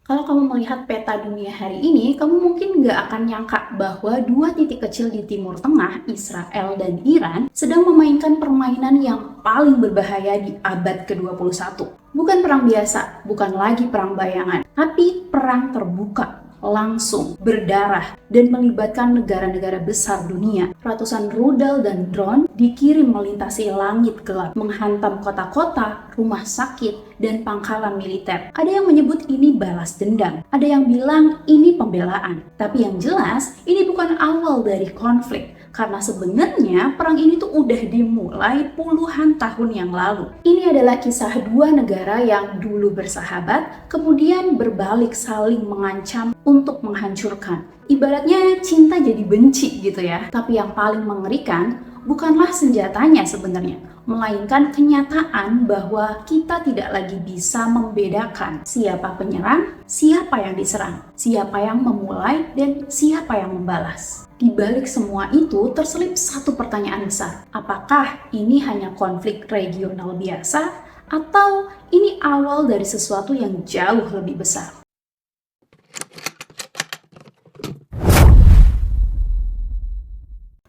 Kalau kamu melihat peta dunia hari ini, kamu mungkin nggak akan nyangka bahwa dua titik kecil di Timur Tengah, Israel dan Iran, sedang memainkan permainan yang paling berbahaya di abad ke-21. Bukan perang biasa, bukan lagi perang bayangan, tapi perang terbuka, langsung, berdarah, dan melibatkan negara-negara besar dunia. Ratusan rudal dan drone dikirim melintasi langit gelap, menghantam kota-kota, rumah sakit, dan pangkalan militer. Ada yang menyebut ini balas dendam, ada yang bilang ini pembelaan. Tapi yang jelas, ini bukan awal dari konflik. Karena sebenarnya perang ini tuh udah dimulai puluhan tahun yang lalu. Ini adalah kisah dua negara yang dulu bersahabat, kemudian berbalik saling mengancam untuk menghancurkan. Ibaratnya cinta jadi benci gitu ya. Tapi yang paling mengerikan bukanlah senjatanya sebenarnya, melainkan kenyataan bahwa kita tidak lagi bisa membedakan siapa penyerang, siapa yang diserang, siapa yang memulai, dan siapa yang membalas. Di balik semua itu terselip satu pertanyaan besar. Apakah ini hanya konflik regional biasa atau ini awal dari sesuatu yang jauh lebih besar?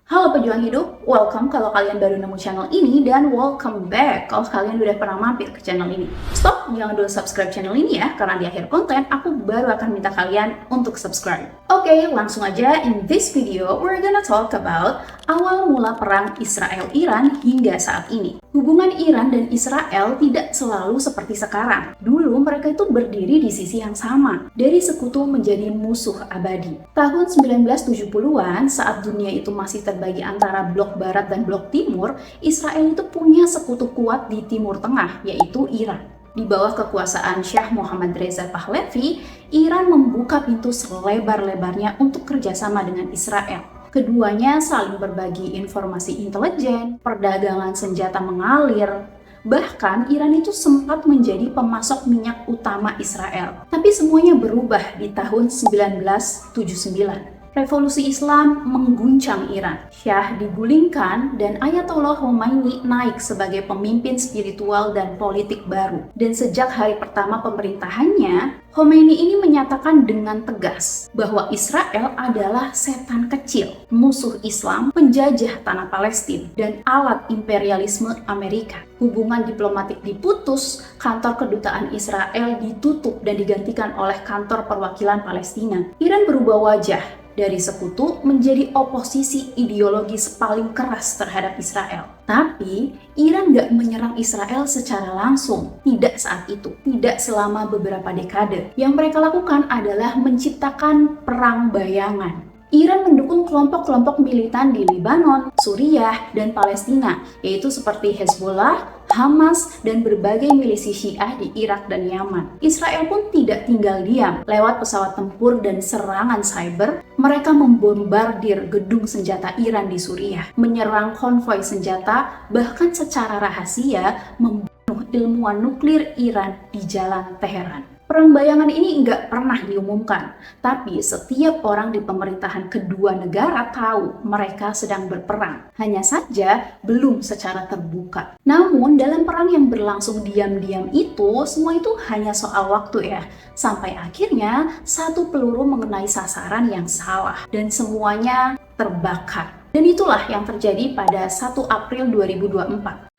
Halo pejuang hidup, welcome kalau kalian baru nemu channel ini, dan welcome back kalau kalian udah pernah mampir ke channel ini. Stop, jangan dulu subscribe channel ini ya, karena di akhir konten aku baru akan minta kalian untuk subscribe. Oke, langsung aja. In this video, we're gonna talk about awal mula perang Israel-Iran hingga saat ini. Hubungan Iran dan Israel tidak selalu seperti sekarang. Dulu mereka itu berdiri di sisi yang sama, dari sekutu menjadi musuh abadi. Tahun 1970-an, saat dunia itu masih terbagi antara blok barat dan blok timur, Israel itu punya sekutu kuat di Timur Tengah, yaitu Iran. Di bawah kekuasaan Shah Mohammad Reza Pahlavi, Iran membuka pintu selebar-lebarnya untuk kerjasama dengan Israel. Keduanya saling berbagi informasi intelijen, perdagangan senjata mengalir. Bahkan Iran itu sempat menjadi pemasok minyak utama Israel. Tapi semuanya berubah di tahun 1979. Revolusi Islam mengguncang Iran. Syah digulingkan dan Ayatollah Khomeini naik sebagai pemimpin spiritual dan politik baru. Dan sejak hari pertama pemerintahannya, Khomeini ini menyatakan dengan tegas bahwa Israel adalah setan kecil, musuh Islam, penjajah tanah Palestina, dan alat imperialisme Amerika. Hubungan diplomatik diputus, kantor kedutaan Israel ditutup dan digantikan oleh kantor perwakilan Palestina. Iran berubah wajah dari sekutu menjadi oposisi ideologis paling keras terhadap Israel. Tapi, Iran nggak menyerang Israel secara langsung. Tidak saat itu. Tidak selama beberapa dekade. Yang mereka lakukan adalah menciptakan perang bayangan. Iran mendukung kelompok-kelompok militan di Lebanon, Suriah, dan Palestina, yaitu seperti Hezbollah, Hamas, dan berbagai milisi Syiah di Irak dan Yaman. Israel pun tidak tinggal diam. Lewat pesawat tempur dan serangan cyber, mereka membombardir gedung senjata Iran di Suriah, menyerang konvoi senjata, bahkan secara rahasia membunuh ilmuwan nuklir Iran di jalan Teheran. Perang bayangan ini nggak pernah diumumkan, tapi setiap orang di pemerintahan kedua negara tahu mereka sedang berperang. Hanya saja belum secara terbuka. Namun dalam perang yang berlangsung diam-diam itu, semua itu hanya soal waktu ya. Sampai akhirnya satu peluru mengenai sasaran yang salah dan semuanya terbakar. Dan itulah yang terjadi pada 1 April 2024.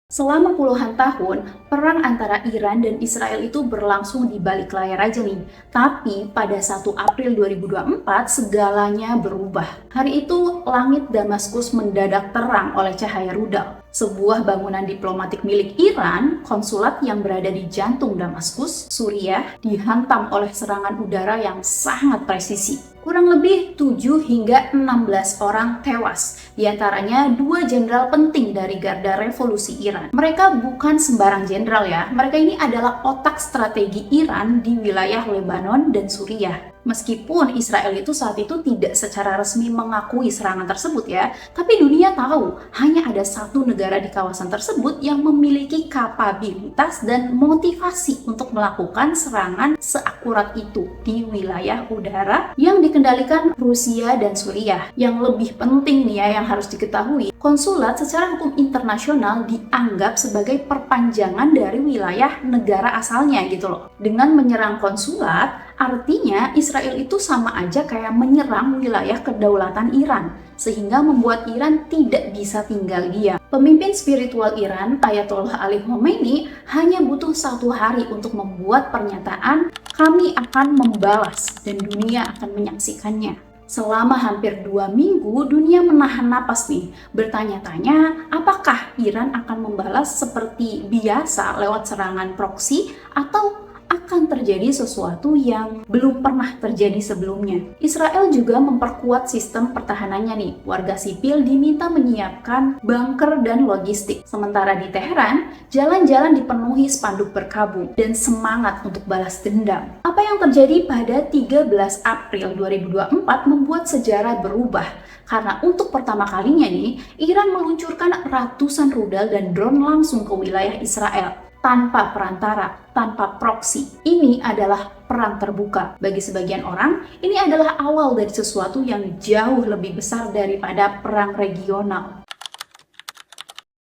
Selama puluhan tahun, perang antara Iran dan Israel itu berlangsung di balik layar aja nih. Tapi pada 1 April 2024, segalanya berubah. Hari itu, langit Damaskus mendadak terang oleh cahaya rudal. Sebuah bangunan diplomatik milik Iran, konsulat yang berada di jantung Damaskus, Suriah, dihantam oleh serangan udara yang sangat presisi. Kurang lebih 7 hingga 16 orang tewas, diantaranya 2 jenderal penting dari Garda Revolusi Iran. Mereka bukan sembarang jenderal ya, mereka ini adalah otak strategi Iran di wilayah Lebanon dan Suriah. Meskipun Israel itu saat itu tidak secara resmi mengakui serangan tersebut ya, tapi dunia tahu hanya ada satu negara di kawasan tersebut yang memiliki kapabilitas dan motivasi untuk melakukan serangan seakurat itu di wilayah udara yang dikendalikan Rusia dan Suriah. Yang lebih penting nih ya yang harus diketahui, Konsulat secara hukum internasional dianggap sebagai perpanjangan dari wilayah negara asalnya gitu loh. Dengan menyerang konsulat, artinya Israel itu sama aja kayak menyerang wilayah kedaulatan Iran, sehingga membuat Iran tidak bisa tinggal diam. Pemimpin spiritual Iran, Ayatollah Ali Khamenei, hanya butuh 1 hari untuk membuat pernyataan, "Kami akan membalas dan dunia akan menyaksikannya." Selama hampir 2 minggu, dunia menahan napas nih, bertanya-tanya apakah Iran akan membalas seperti biasa lewat serangan proksi atau akan terjadi sesuatu yang belum pernah terjadi sebelumnya. Israel juga memperkuat sistem pertahanannya nih. Warga sipil diminta menyiapkan bunker dan logistik. Sementara di Teheran, jalan-jalan dipenuhi spanduk berkabung dan semangat untuk balas dendam. Apa yang terjadi pada 13 April 2024 membuat sejarah berubah. Karena untuk pertama kalinya nih, Iran meluncurkan ratusan rudal dan drone langsung ke wilayah Israel. Tanpa perantara, tanpa proksi. Ini adalah perang terbuka. Bagi sebagian orang, ini adalah awal dari sesuatu yang jauh lebih besar daripada perang regional.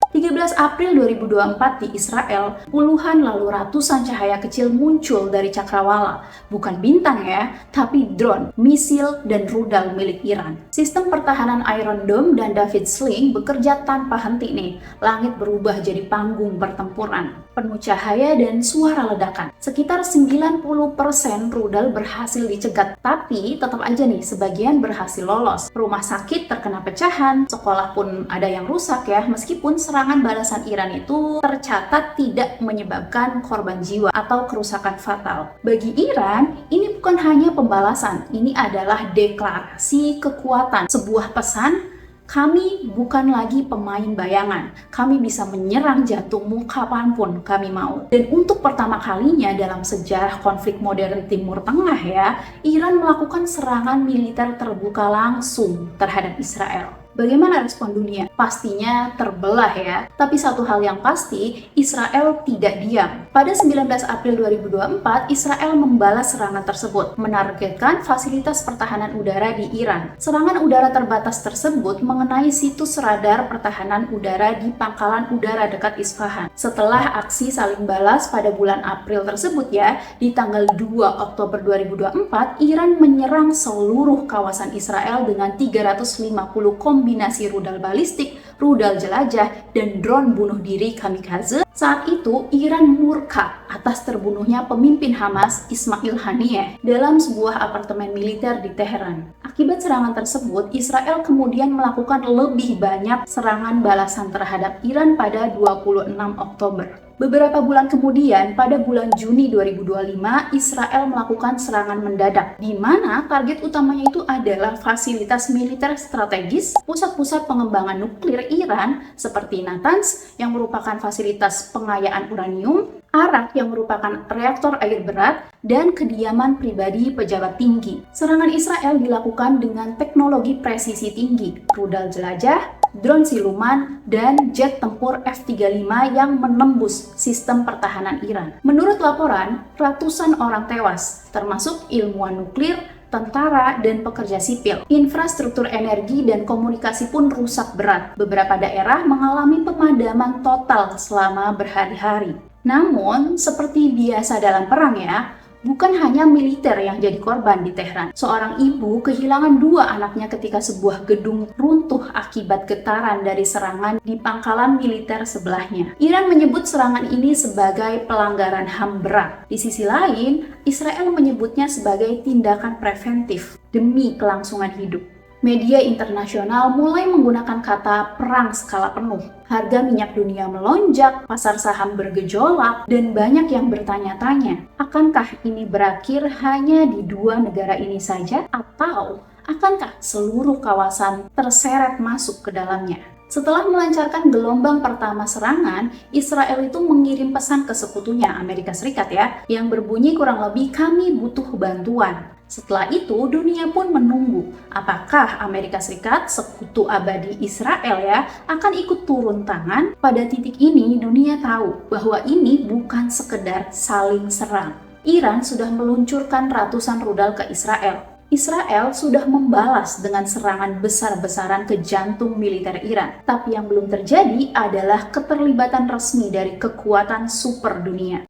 13 April 2024 di Israel, puluhan lalu ratusan cahaya kecil muncul dari cakrawala. Bukan bintang ya, tapi drone, misil, dan rudal milik Iran. Sistem pertahanan Iron Dome dan David Sling bekerja tanpa henti nih. Langit berubah jadi panggung pertempuran. Penuh cahaya dan suara ledakan. Sekitar 90% rudal berhasil dicegat, tapi tetap aja nih sebagian berhasil lolos. Rumah sakit terkena pecahan, sekolah pun ada yang rusak ya, meskipun serangan balasan Iran itu tercatat tidak menyebabkan korban jiwa atau kerusakan fatal. Bagi Iran, ini bukan hanya pembalasan, ini adalah deklarasi kekuatan, sebuah pesan. Kami bukan lagi pemain bayangan. Kami bisa menyerang jantungmu kapanpun kami mau. Dan untuk pertama kalinya dalam sejarah konflik modern Timur Tengah ya, Iran melakukan serangan militer terbuka langsung terhadap Israel. Bagaimana respon dunia? Pastinya terbelah ya. Tapi satu hal yang pasti, Israel tidak diam. Pada 19 April 2024, Israel membalas serangan tersebut, menargetkan fasilitas pertahanan udara di Iran. Serangan udara terbatas tersebut mengenai situs radar pertahanan udara di pangkalan udara dekat Isfahan. Setelah aksi saling balas pada bulan April tersebut ya, di tanggal 2 Oktober 2024, Iran menyerang seluruh kawasan Israel dengan 350 kombinasi rudal balistik, rudal jelajah, dan drone bunuh diri kamikaze. Saat itu, Iran murka atas terbunuhnya pemimpin Hamas, Ismail Haniyeh, dalam sebuah apartemen militer di Teheran. Akibat serangan tersebut, Israel kemudian melakukan lebih banyak serangan balasan terhadap Iran pada 26 Oktober. Beberapa bulan kemudian, pada bulan Juni 2025, Israel melakukan serangan mendadak, di mana target utamanya itu adalah fasilitas militer strategis, pusat-pusat pengembangan nuklir Iran, seperti Natanz, yang merupakan fasilitas pengayaan uranium, Arak yang merupakan reaktor air berat, dan kediaman pribadi pejabat tinggi. Serangan Israel dilakukan dengan teknologi presisi tinggi, rudal jelajah, drone siluman, dan jet tempur F-35 yang menembus sistem pertahanan Iran. Menurut laporan, ratusan orang tewas, termasuk ilmuwan nuklir, tentara, dan pekerja sipil. Infrastruktur energi dan komunikasi pun rusak berat. Beberapa daerah mengalami pemadaman total selama berhari-hari. Namun, seperti biasa dalam perang ya, bukan hanya militer yang jadi korban di Tehran. Seorang ibu kehilangan 2 anaknya ketika sebuah gedung runtuh akibat getaran dari serangan di pangkalan militer sebelahnya. Iran menyebut serangan ini sebagai pelanggaran HAM berat. Di sisi lain, Israel menyebutnya sebagai tindakan preventif demi kelangsungan hidup. Media internasional mulai menggunakan kata perang skala penuh. Harga minyak dunia melonjak, pasar saham bergejolak, dan banyak yang bertanya-tanya, akankah ini berakhir hanya di 2 negara ini saja, atau akankah seluruh kawasan terseret masuk ke dalamnya? Setelah melancarkan gelombang pertama serangan, Israel itu mengirim pesan ke sekutunya, Amerika Serikat ya, yang berbunyi kurang lebih, "Kami butuh bantuan." Setelah itu, dunia pun menunggu apakah Amerika Serikat, sekutu abadi Israel ya, akan ikut turun tangan. Pada titik ini, dunia tahu bahwa ini bukan sekedar saling serang. Iran sudah meluncurkan ratusan rudal ke Israel. Israel sudah membalas dengan serangan besar-besaran ke jantung militer Iran. Tapi yang belum terjadi adalah keterlibatan resmi dari kekuatan super dunia.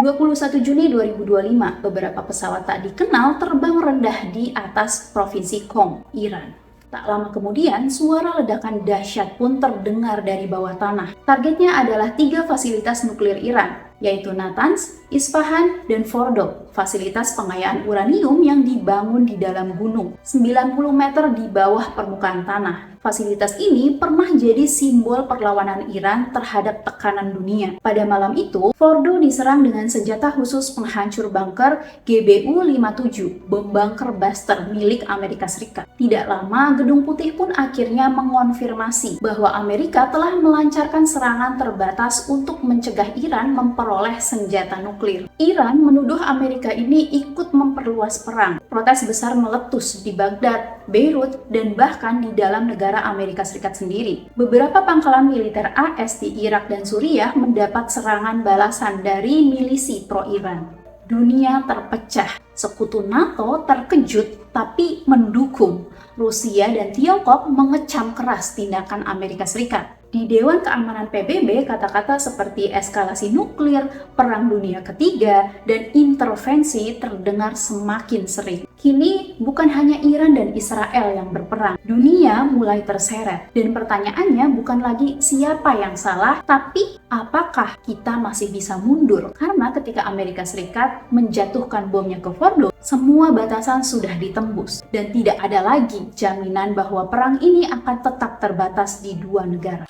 21 Juni 2025, beberapa pesawat tak dikenal terbang rendah di atas provinsi Qom, Iran. Tak lama kemudian, suara ledakan dahsyat pun terdengar dari bawah tanah. Targetnya adalah 3 fasilitas nuklir Iran, yaitu Natanz, Isfahan, dan Fordo, fasilitas pengayaan uranium yang dibangun di dalam gunung, 90 meter di bawah permukaan tanah. Fasilitas ini pernah jadi simbol perlawanan Iran terhadap tekanan dunia. Pada malam itu, Fordo diserang dengan senjata khusus penghancur bunker GBU-57, bom bunker Buster milik Amerika Serikat. Tidak lama, Gedung Putih pun akhirnya mengonfirmasi bahwa Amerika telah melancarkan serangan terbatas untuk mencegah Iran memperoleh senjata nuklir. Iran menuduh Amerika ini ikut memperluas perang. Protes besar meletus di Baghdad, Beirut, dan bahkan di dalam negara Amerika Serikat sendiri. Beberapa pangkalan militer AS di Irak dan Suriah mendapat serangan balasan dari milisi pro-Iran. Dunia terpecah. Sekutu NATO terkejut tapi mendukung. Rusia dan Tiongkok mengecam keras tindakan Amerika Serikat. Di Dewan Keamanan PBB, kata-kata seperti eskalasi nuklir, perang dunia ketiga, dan intervensi terdengar semakin sering. Kini bukan hanya Iran dan Israel yang berperang, dunia mulai terseret. Dan pertanyaannya bukan lagi siapa yang salah, tapi apakah kita masih bisa mundur? Karena ketika Amerika Serikat menjatuhkan bomnya ke Fordo, semua batasan sudah ditembus. Dan tidak ada lagi jaminan bahwa perang ini akan tetap terbatas di 2 negara.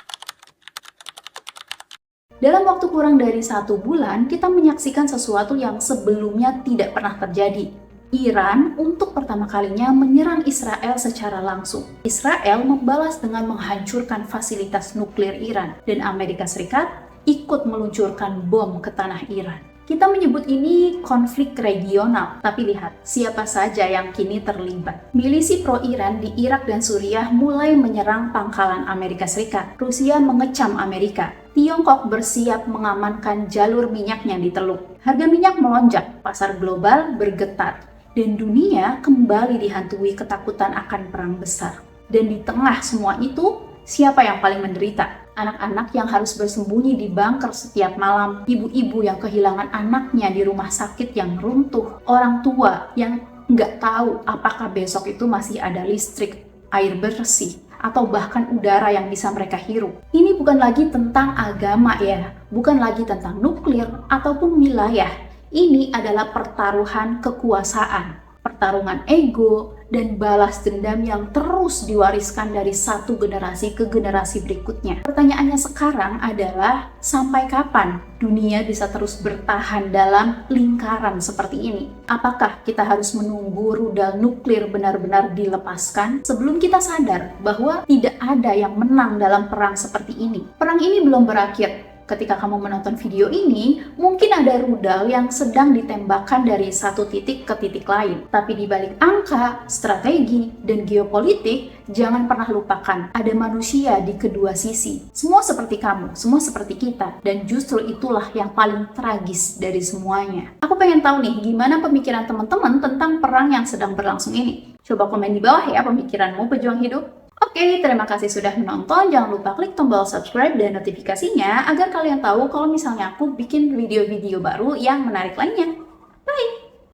Dalam waktu kurang dari 1 bulan, kita menyaksikan sesuatu yang sebelumnya tidak pernah terjadi. Iran untuk pertama kalinya menyerang Israel secara langsung. Israel membalas dengan menghancurkan fasilitas nuklir Iran, dan Amerika Serikat ikut meluncurkan bom ke tanah Iran. Kita menyebut ini konflik regional, tapi lihat siapa saja yang kini terlibat. Milisi pro-Iran di Irak dan Suriah mulai menyerang pangkalan Amerika Serikat. Rusia mengecam Amerika. Tiongkok bersiap mengamankan jalur minyaknya di Teluk. Harga minyak melonjak, pasar global bergetar, dan dunia kembali dihantui ketakutan akan perang besar. Dan di tengah semua itu, siapa yang paling menderita? Anak-anak yang harus bersembunyi di bunker setiap malam, ibu-ibu yang kehilangan anaknya di rumah sakit yang runtuh, orang tua yang nggak tahu apakah besok itu masih ada listrik, air bersih, atau bahkan udara yang bisa mereka hirup. Ini bukan lagi tentang agama ya, bukan lagi tentang nuklir ataupun wilayah. Ini adalah pertaruhan kekuasaan, pertarungan ego, dan balas dendam yang terus diwariskan dari satu generasi ke generasi berikutnya. Pertanyaannya sekarang adalah, sampai kapan dunia bisa terus bertahan dalam lingkaran seperti ini? Apakah kita harus menunggu rudal nuklir benar-benar dilepaskan sebelum kita sadar bahwa tidak ada yang menang dalam perang seperti ini? Perang ini belum berakhir. Ketika kamu menonton video ini, mungkin ada rudal yang sedang ditembakkan dari satu titik ke titik lain. Tapi di balik angka, strategi, dan geopolitik, jangan pernah lupakan ada manusia di kedua sisi. Semua seperti kamu, semua seperti kita, dan justru itulah yang paling tragis dari semuanya. Aku pengen tahu nih, gimana pemikiran teman-teman tentang perang yang sedang berlangsung ini? Coba komen di bawah ya pemikiranmu, pejuang hidup. Oke, terima kasih sudah menonton. Jangan lupa klik tombol subscribe dan notifikasinya agar kalian tahu kalau misalnya aku bikin video-video baru yang menarik lainnya.